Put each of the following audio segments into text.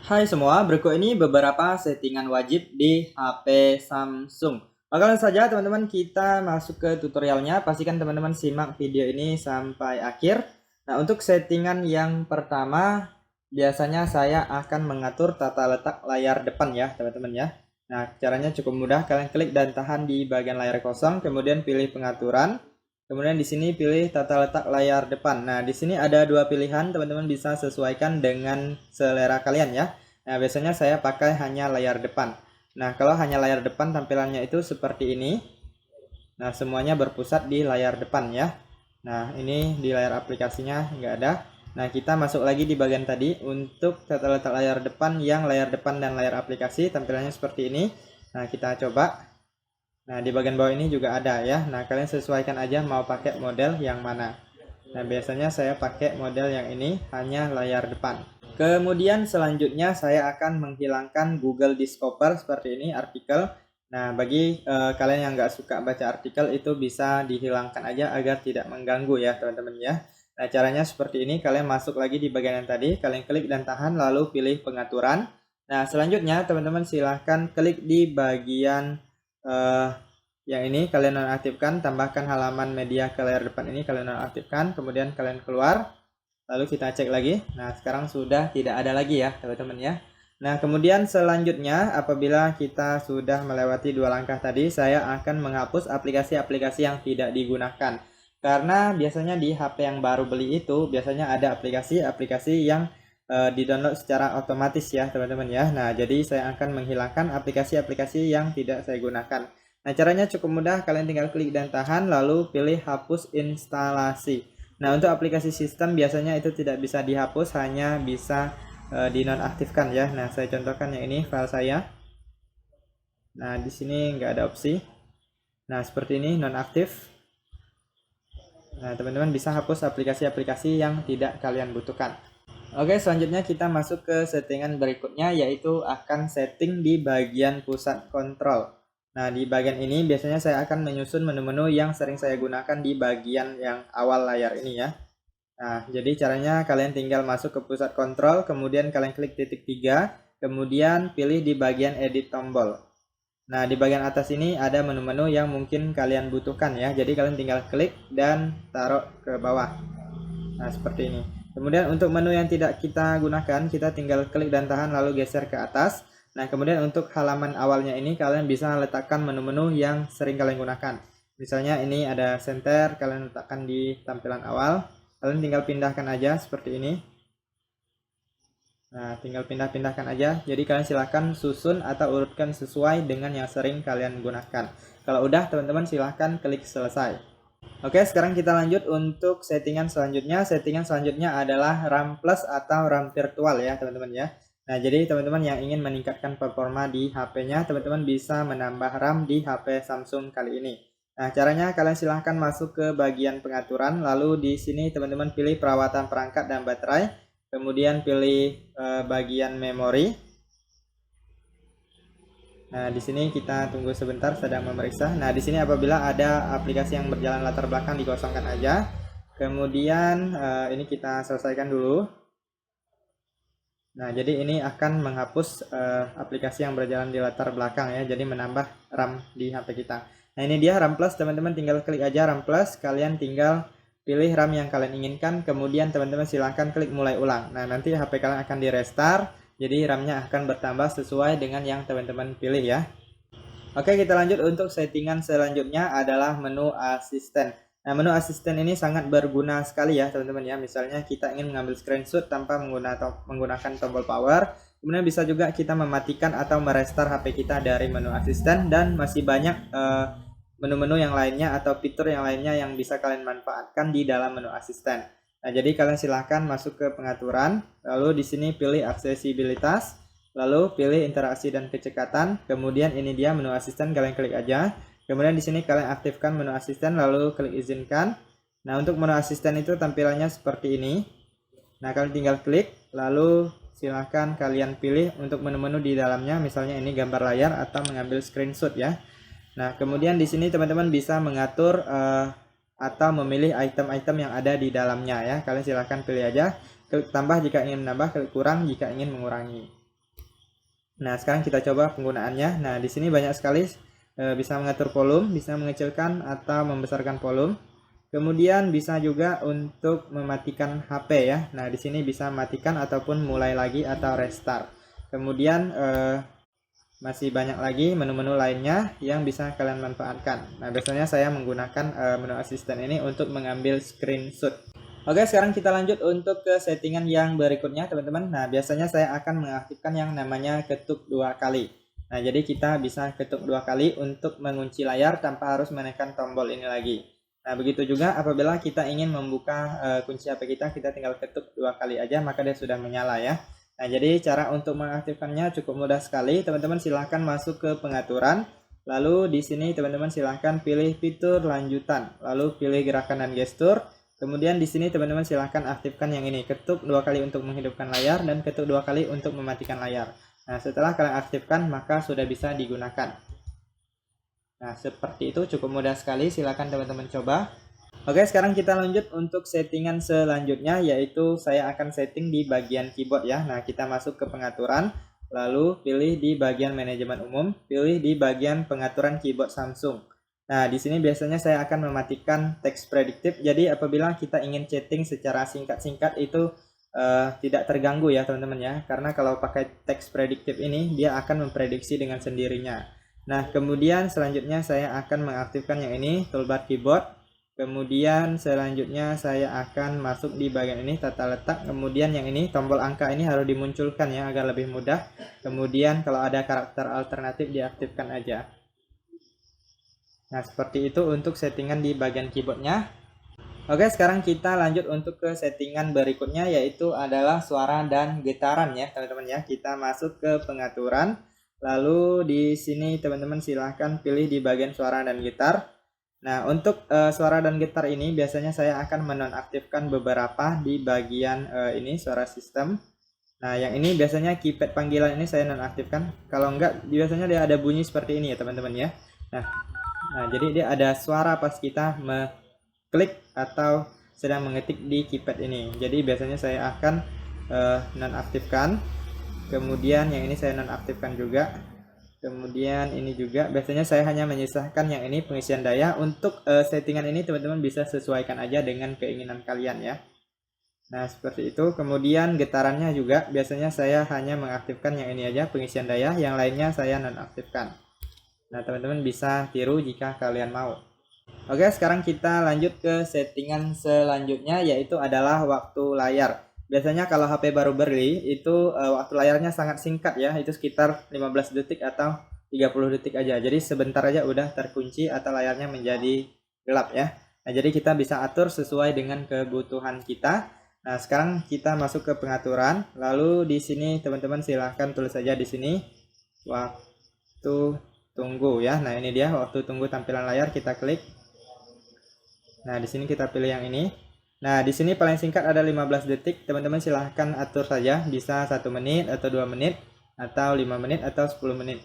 Hai semua, berikut ini beberapa settingan wajib di HP Samsung. Langsung saja teman-teman kita masuk ke tutorialnya. Pastikan teman-teman simak video ini sampai akhir. Nah, untuk settingan yang pertama, biasanya saya akan mengatur tata letak layar depan ya teman-teman ya. Nah, caranya cukup mudah. Kalian klik dan tahan di bagian layar kosong, kemudian pilih pengaturan. Kemudian di sini pilih tata letak layar depan. Nah, di sini ada dua pilihan, teman-teman bisa sesuaikan dengan selera kalian ya. Nah, biasanya saya pakai hanya layar depan. Nah, kalau hanya layar depan tampilannya itu seperti ini. Nah, semuanya berpusat di layar depan ya. Nah, ini di layar aplikasinya nggak ada. Nah, kita masuk lagi di bagian tadi untuk tata letak layar depan yang layar depan dan layar aplikasi tampilannya seperti ini. Nah, kita coba. Nah, di bagian bawah ini juga ada ya. Nah, kalian sesuaikan aja mau pakai model yang mana. Nah, biasanya saya pakai model yang ini, hanya layar depan. Kemudian selanjutnya saya akan menghilangkan Google Discover seperti ini, artikel. Nah, bagi kalian yang nggak suka baca artikel itu bisa dihilangkan aja agar tidak mengganggu ya teman-teman ya. Nah, caranya seperti ini, kalian masuk lagi di bagian yang tadi, kalian klik dan tahan lalu pilih pengaturan. Nah, selanjutnya teman-teman silahkan klik di bagian yang ini kalian nonaktifkan, tambahkan halaman media ke layar depan ini kalian nonaktifkan, kemudian kalian keluar, lalu kita cek lagi. Nah, sekarang sudah tidak ada lagi ya teman-teman ya. Nah, kemudian selanjutnya apabila kita sudah melewati dua langkah tadi, saya akan menghapus aplikasi-aplikasi yang tidak digunakan. Karena biasanya di HP yang baru beli itu biasanya ada aplikasi-aplikasi yang di-download secara otomatis ya teman-teman ya. Nah, jadi saya akan menghilangkan aplikasi-aplikasi yang tidak saya gunakan. Nah, caranya cukup mudah, kalian tinggal klik dan tahan lalu pilih hapus instalasi. Nah, untuk aplikasi sistem biasanya itu tidak bisa dihapus, hanya bisa dinonaktifkan ya. Nah, saya contohkan yang ini file saya. Nah, di sini nggak ada opsi. Nah, seperti ini nonaktif. Nah, teman-teman bisa hapus aplikasi-aplikasi yang tidak kalian butuhkan. Oke, selanjutnya kita masuk ke settingan berikutnya, yaitu akan setting di bagian pusat kontrol. Nah, di bagian ini biasanya saya akan menyusun menu-menu yang sering saya gunakan di bagian yang awal layar ini ya. Nah, jadi caranya kalian tinggal masuk ke pusat kontrol, kemudian kalian klik titik 3, kemudian pilih di bagian edit tombol. Nah, di bagian atas ini ada menu-menu yang mungkin kalian butuhkan ya. Jadi kalian tinggal klik dan taruh ke bawah. Nah, seperti ini. Kemudian untuk menu yang tidak kita gunakan, kita tinggal klik dan tahan lalu geser ke atas. Nah, kemudian untuk halaman awalnya ini kalian bisa letakkan menu-menu yang sering kalian gunakan. Misalnya ini ada center, kalian letakkan di tampilan awal. Kalian tinggal pindahkan aja seperti ini. Nah, tinggal pindah-pindahkan aja. Jadi kalian silahkan susun atau urutkan sesuai dengan yang sering kalian gunakan. Kalau udah, teman-teman silahkan klik selesai. Oke, sekarang kita lanjut untuk settingan selanjutnya. Settingan selanjutnya adalah RAM plus atau RAM virtual ya teman-teman ya. Nah, jadi teman-teman yang ingin meningkatkan performa di HP-nya, teman-teman bisa menambah RAM di HP Samsung kali ini. Nah, caranya kalian silahkan masuk ke bagian pengaturan, lalu di sini teman-teman pilih perawatan perangkat dan baterai, kemudian pilih bagian memori. Nah, di sini kita tunggu sebentar sedang memeriksa. Nah, di sini apabila ada aplikasi yang berjalan latar belakang dikosongkan aja. Kemudian ini kita selesaikan dulu. Nah, jadi ini akan menghapus aplikasi yang berjalan di latar belakang ya. Jadi menambah RAM di HP kita. Nah, ini dia RAM plus, teman-teman tinggal klik aja RAM plus, kalian tinggal pilih RAM yang kalian inginkan, kemudian teman-teman silahkan klik mulai ulang. Nah, nanti HP kalian akan di restart. Jadi RAM-nya akan bertambah sesuai dengan yang teman-teman pilih ya. Oke, kita lanjut untuk settingan selanjutnya adalah menu asisten. Nah, menu asisten ini sangat berguna sekali ya teman-teman ya. Misalnya kita ingin mengambil screenshot tanpa menggunakan tombol power. Kemudian bisa juga kita mematikan atau merestart HP kita dari menu asisten, dan masih banyak menu-menu yang lainnya atau fitur yang lainnya yang bisa kalian manfaatkan di dalam menu asisten. Nah, jadi kalian silahkan masuk ke pengaturan, lalu di sini pilih aksesibilitas, lalu pilih interaksi dan kecekatan, kemudian ini dia menu asisten, kalian klik aja. Kemudian di sini kalian aktifkan menu asisten, lalu klik izinkan. Nah, untuk menu asisten itu tampilannya seperti ini. Nah, kalian tinggal klik, lalu silahkan kalian pilih untuk menu-menu di dalamnya, misalnya ini gambar layar atau mengambil screenshot ya. Nah, kemudian di sini teman-teman bisa mengatur atau memilih item-item yang ada di dalamnya ya. Kalian silahkan pilih aja, klik tambah jika ingin menambah, klik kurang jika ingin mengurangi. Nah, sekarang kita coba penggunaannya. Nah, di sini banyak sekali bisa mengatur volume, bisa mengecilkan atau membesarkan volume. Kemudian bisa juga untuk mematikan HP ya. Nah, di sini bisa matikan ataupun mulai lagi atau restart. Kemudian masih banyak lagi menu-menu lainnya yang bisa kalian manfaatkan. Nah, biasanya saya menggunakan menu asisten ini untuk mengambil screenshot. Oke, sekarang kita lanjut untuk ke settingan yang berikutnya, teman-teman. Nah, biasanya saya akan mengaktifkan yang namanya ketuk 2 kali. Nah, jadi kita bisa ketuk 2 kali untuk mengunci layar tanpa harus menekan tombol ini lagi. Nah, begitu juga apabila kita ingin membuka kunci HP kita tinggal ketuk 2 kali aja, maka dia sudah menyala ya. Nah, jadi cara untuk mengaktifkannya cukup mudah sekali. Teman-teman silahkan masuk ke pengaturan. Lalu di sini teman-teman silahkan pilih fitur lanjutan. Lalu pilih gerakan dan gestur. Kemudian di sini teman-teman silahkan aktifkan yang ini, ketuk 2 kali untuk menghidupkan layar dan ketuk 2 kali untuk mematikan layar. Nah, setelah kalian aktifkan maka sudah bisa digunakan. Nah, seperti itu cukup mudah sekali, silahkan teman-teman coba. Oke, sekarang kita lanjut untuk settingan selanjutnya, yaitu saya akan setting di bagian keyboard ya. Nah, kita masuk ke pengaturan, lalu pilih di bagian manajemen umum, pilih di bagian pengaturan keyboard Samsung. Nah, di sini biasanya saya akan mematikan teks prediktif. Jadi apabila kita ingin chatting secara singkat-singkat itu tidak terganggu ya teman-teman ya. Karena kalau pakai teks prediktif ini dia akan memprediksi dengan sendirinya. Nah, kemudian selanjutnya saya akan mengaktifkan yang ini, toolbar keyboard. Kemudian selanjutnya saya akan masuk di bagian ini, tata letak. Kemudian yang ini, tombol angka ini harus dimunculkan ya agar lebih mudah. Kemudian kalau ada karakter alternatif diaktifkan aja. Nah, seperti itu untuk settingan di bagian keyboardnya. Oke, sekarang kita lanjut untuk ke settingan berikutnya, yaitu adalah suara dan getaran ya teman-teman ya. Kita masuk ke pengaturan, lalu di sini teman-teman silahkan pilih di bagian suara dan gitar. Nah, untuk suara dan gitar ini biasanya saya akan menonaktifkan beberapa di bagian ini suara sistem. Nah, yang ini biasanya keypad panggilan ini saya nonaktifkan. Kalau enggak, biasanya dia ada bunyi seperti ini ya teman-teman ya. Nah, jadi dia ada suara pas kita mengklik atau sedang mengetik di keypad ini. Jadi biasanya saya akan nonaktifkan. Kemudian yang ini saya nonaktifkan juga. Kemudian ini juga biasanya saya hanya menyisakan yang ini pengisian daya. Untuk settingan ini teman-teman bisa sesuaikan aja dengan keinginan kalian ya. Nah, seperti itu. Kemudian getarannya juga biasanya saya hanya mengaktifkan yang ini aja pengisian daya, yang lainnya saya nonaktifkan. Nah, teman-teman bisa tiru jika kalian mau. Oke, sekarang kita lanjut ke settingan selanjutnya, yaitu adalah waktu layar. Biasanya kalau HP baru beli itu waktu layarnya sangat singkat ya, itu sekitar 15 detik atau 30 detik aja. Jadi sebentar aja udah terkunci atau layarnya menjadi gelap ya. Nah, jadi kita bisa atur sesuai dengan kebutuhan kita. Nah, sekarang kita masuk ke pengaturan. Lalu di sini teman-teman silahkan tulis saja di sini waktu tunggu ya. Nah, ini dia waktu tunggu tampilan layar, kita klik. Nah, di sini kita pilih yang ini. Nah, di sini paling singkat ada 15 detik. Teman-teman silahkan atur saja, bisa 1 menit atau 2 menit atau 5 menit atau 10 menit.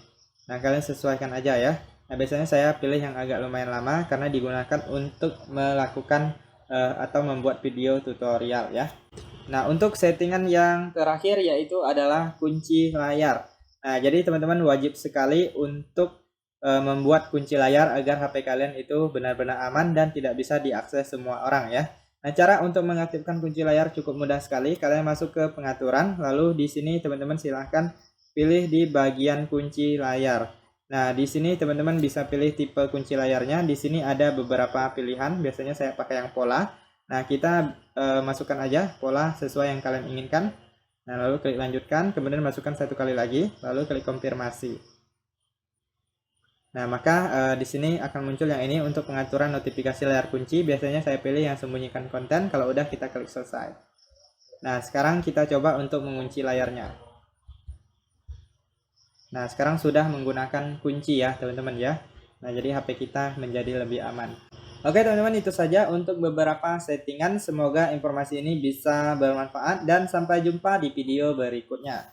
Nah, kalian sesuaikan aja ya. Nah, biasanya saya pilih yang agak lumayan lama karena digunakan untuk melakukan atau membuat video tutorial ya. Nah, untuk settingan yang terakhir yaitu adalah kunci layar. Nah, jadi teman-teman wajib sekali untuk membuat kunci layar agar HP kalian itu benar-benar aman dan tidak bisa diakses semua orang ya. Nah, cara untuk mengaktifkan kunci layar cukup mudah sekali. Kalian masuk ke pengaturan, lalu di sini teman-teman silahkan pilih di bagian kunci layar. Nah, di sini teman-teman bisa pilih tipe kunci layarnya. Di sini ada beberapa pilihan. Biasanya saya pakai yang pola. Nah, kita masukkan aja pola sesuai yang kalian inginkan. Nah, lalu klik lanjutkan, kemudian masukkan 1 kali lagi, lalu klik konfirmasi. Nah, maka di sini akan muncul yang ini untuk pengaturan notifikasi layar kunci. Biasanya saya pilih yang sembunyikan konten. Kalau udah kita klik selesai. Nah, sekarang kita coba untuk mengunci layarnya. Nah, sekarang sudah menggunakan kunci ya teman-teman ya. Nah, jadi HP kita menjadi lebih aman. Oke teman-teman, itu saja untuk beberapa settingan. Semoga informasi ini bisa bermanfaat dan sampai jumpa di video berikutnya.